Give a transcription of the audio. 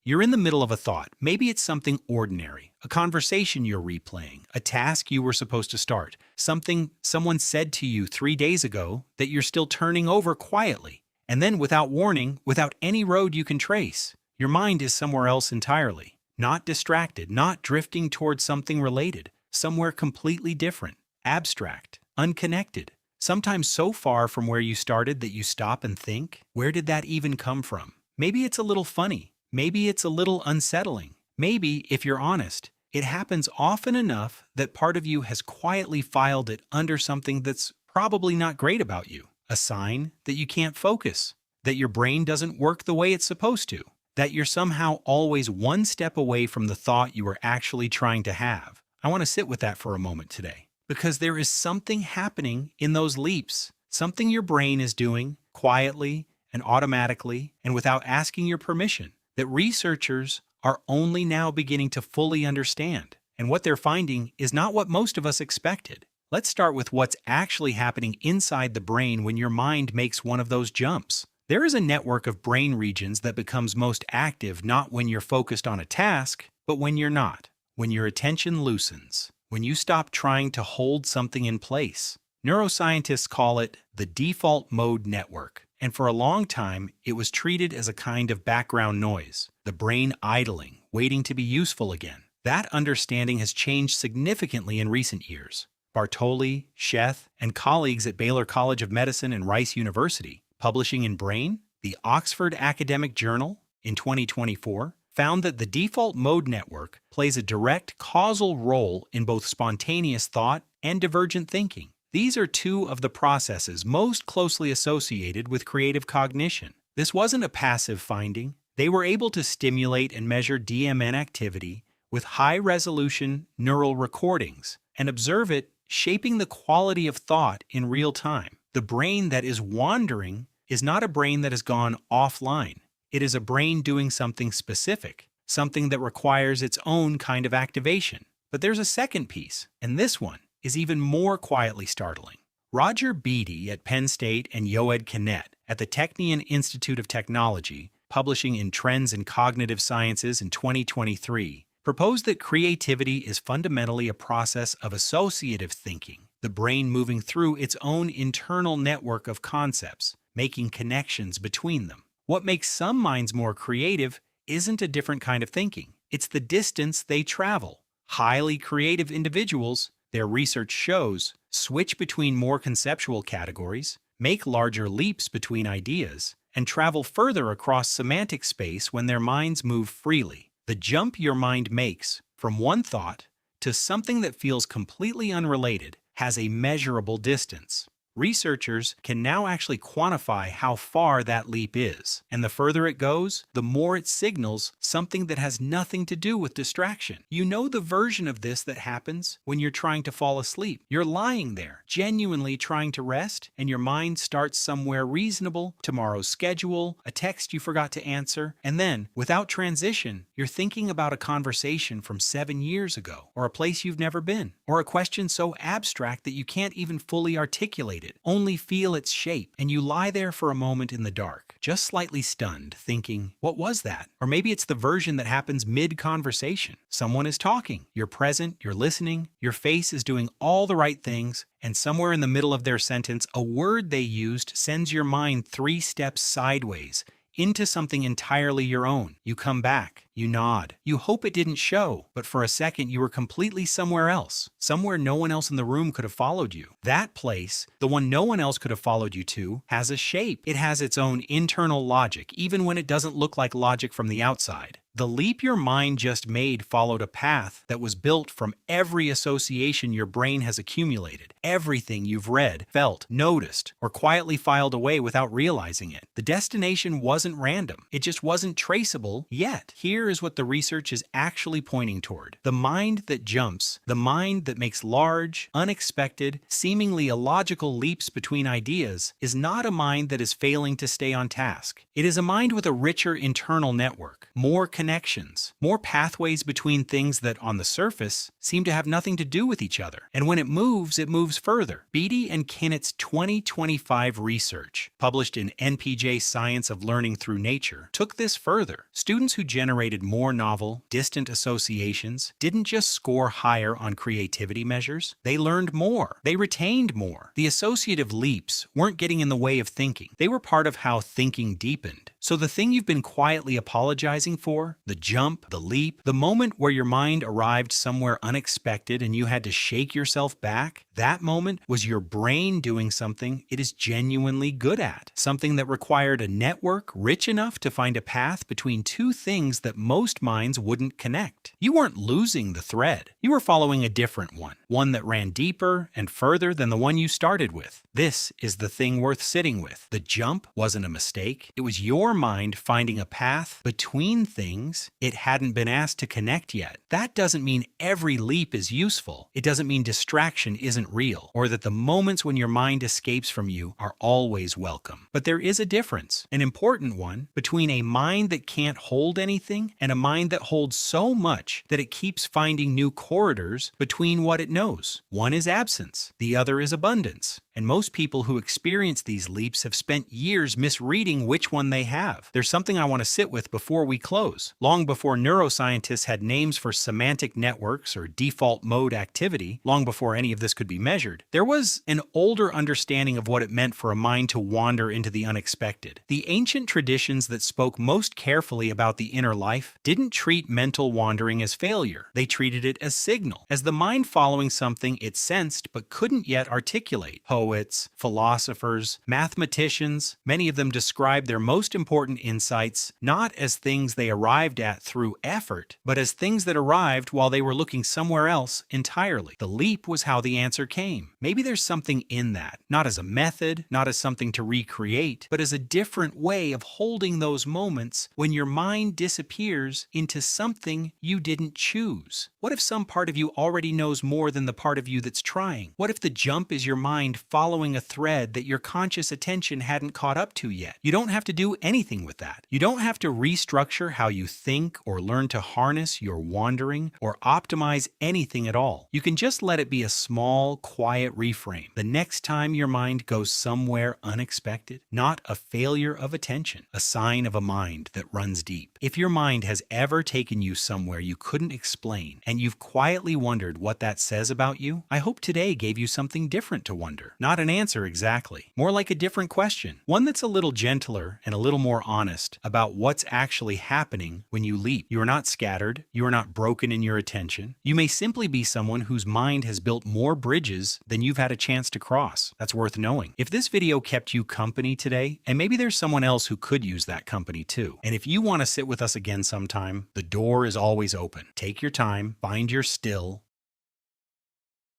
You're in the middle of a thought. Maybe it's something ordinary, a conversation you're replaying, a task you were supposed to start, something someone said to you 3 days ago that you're still turning over quietly. And then, without warning, without any road you can trace, your mind is somewhere else entirely. Not distracted, not drifting towards something related, somewhere completely different, abstract, unconnected. Sometimes so far from where you started that you stop and think, where did that even come from? Maybe it's a little funny. Maybe it's a little unsettling. Maybe, if you're honest, it happens often enough that part of you has quietly filed it under something that's probably not great about you. A sign that you can't focus, that your brain doesn't work the way it's supposed to, that you're somehow always one step away from the thought you were actually trying to have. I want to sit with that for a moment today, because there is something happening in those leaps, something your brain is doing quietly and automatically and without asking your permission, that researchers are only now beginning to fully understand. And what they're finding is not what most of us expected. Let's start with what's actually happening inside the brain when your mind makes one of those jumps. There is a network of brain regions that becomes most active not when you're focused on a task, but when you're not, when your attention loosens, when you stop trying to hold something in place. Neuroscientists call it the default mode network, and for a long time it was treated as a kind of background noise, the brain idling, waiting to be useful again. That understanding has changed significantly in recent years. Bartoli, Sheth, and colleagues at Baylor College of Medicine and Rice University, publishing in Brain, the Oxford Academic Journal, in 2024, found that the default mode network plays a direct causal role in both spontaneous thought and divergent thinking. These are two of the processes most closely associated with creative cognition. This wasn't a passive finding. They were able to stimulate and measure DMN activity with high-resolution neural recordings and observe it shaping the quality of thought in real time. The brain that is wandering is not a brain that has gone offline. It is a brain doing something specific, something that requires its own kind of activation. But there's a second piece, and this one is even more quietly startling. Roger Beatty at Penn State and Yoed Kennett at the Technion Institute of Technology, publishing in Trends in Cognitive Sciences in 2023, proposed that creativity is fundamentally a process of associative thinking, the brain moving through its own internal network of concepts, making connections between them. What makes some minds more creative isn't a different kind of thinking. It's the distance they travel. Highly creative individuals, their research shows, switch between more conceptual categories, make larger leaps between ideas, and travel further across semantic space when their minds move freely. The jump your mind makes from one thought to something that feels completely unrelated has a measurable distance. Researchers can now actually quantify how far that leap is, and the further it goes, the more it signals something that has nothing to do with distraction. You know the version of this that happens when you're trying to fall asleep. You're lying there, genuinely trying to rest, and your mind starts somewhere reasonable, tomorrow's schedule, a text you forgot to answer, and then, without transition, you're thinking about a conversation from 7 years ago, or a place you've never been, or a question so abstract that you can't even fully articulate it. Only feel its shape, and you lie there for a moment in the dark, just slightly stunned, thinking, what was that? Or maybe it's the version that happens mid-conversation. Someone is talking, you're present, you're listening, your face is doing all the right things, and somewhere in the middle of their sentence, a word they used sends your mind 3 steps sideways, into something entirely your own. You come back. You nod. You hope it didn't show, but for a second you were completely somewhere else. Somewhere no one else in the room could have followed you. That place, the one no one else could have followed you to, has a shape. It has its own internal logic, even when it doesn't look like logic from the outside. The leap your mind just made followed a path that was built from every association your brain has accumulated, everything you've read, felt, noticed, or quietly filed away without realizing it. The destination wasn't random. It just wasn't traceable yet. Here is what the research is actually pointing toward. The mind that jumps, the mind that makes large, unexpected, seemingly illogical leaps between ideas, is not a mind that is failing to stay on task. It is a mind with a richer internal network, more connected connections, more pathways between things that, on the surface, seem to have nothing to do with each other. And when it moves further. Beatty and Kinnett's 2025 research, published in NPJ Science of Learning Through Nature, took this further. Students who generated more novel, distant associations didn't just score higher on creativity measures, they learned more. They retained more. The associative leaps weren't getting in the way of thinking. They were part of how thinking deepened. So the thing you've been quietly apologizing for, the jump, the leap, the moment where your mind arrived somewhere unexpected and you had to shake yourself back, that moment was your brain doing something it is genuinely good at. Something that required a network rich enough to find a path between two things that most minds wouldn't connect. You weren't losing the thread. You were following a different one that ran deeper and further than the one you started with. This is the thing worth sitting with. The jump wasn't a mistake. It was your mind finding a path between things it hadn't been asked to connect yet. That doesn't mean every leap is useful. It doesn't mean distraction isn't real, or that the moments when your mind escapes from you are always welcome. But there is a difference, an important one, between a mind that can't hold anything and a mind that holds so much that it keeps finding new corridors between what it knows. One is absence, the other is abundance. And most people who experience these leaps have spent years misreading which one they have. There's something I want to sit with before we close. Long before neuroscientists had names for semantic networks or default mode activity, long before any of this could be measured, there was an older understanding of what it meant for a mind to wander into the unexpected. The ancient traditions that spoke most carefully about the inner life didn't treat mental wandering as failure. They treated it as signal, as the mind following something it sensed but couldn't yet articulate. Poets, philosophers, mathematicians, many of them describe their most important insights not as things they arrived at through effort, but as things that arrived while they were looking somewhere else entirely. The leap was how the answer came. Maybe there's something in that, not as a method, not as something to recreate, but as a different way of holding those moments when your mind disappears into something you didn't choose. What if some part of you already knows more than the part of you that's trying? What if the jump is your mind following a thread that your conscious attention hadn't caught up to yet? You don't have to do anything with that. You don't have to restructure how you think or learn to harness your wandering or optimize anything at all. You can just let it be a small, quiet reframe. The next time your mind goes somewhere unexpected, not a failure of attention, a sign of a mind that runs deep. If your mind has ever taken you somewhere you couldn't explain and you've quietly wondered what that says about you, I hope today gave you something different to wonder. Not an answer exactly, more like a different question. One that's a little gentler and a little more honest about what's actually happening when you leap. You are not scattered. You are not broken in your attention. You may simply be someone whose mind has built more bridges than you've had a chance to cross. That's worth knowing. If this video kept you company today, and maybe there's someone else who could use that company too, and if you want to sit with us again sometime, the door is always open. Take your time, find your still,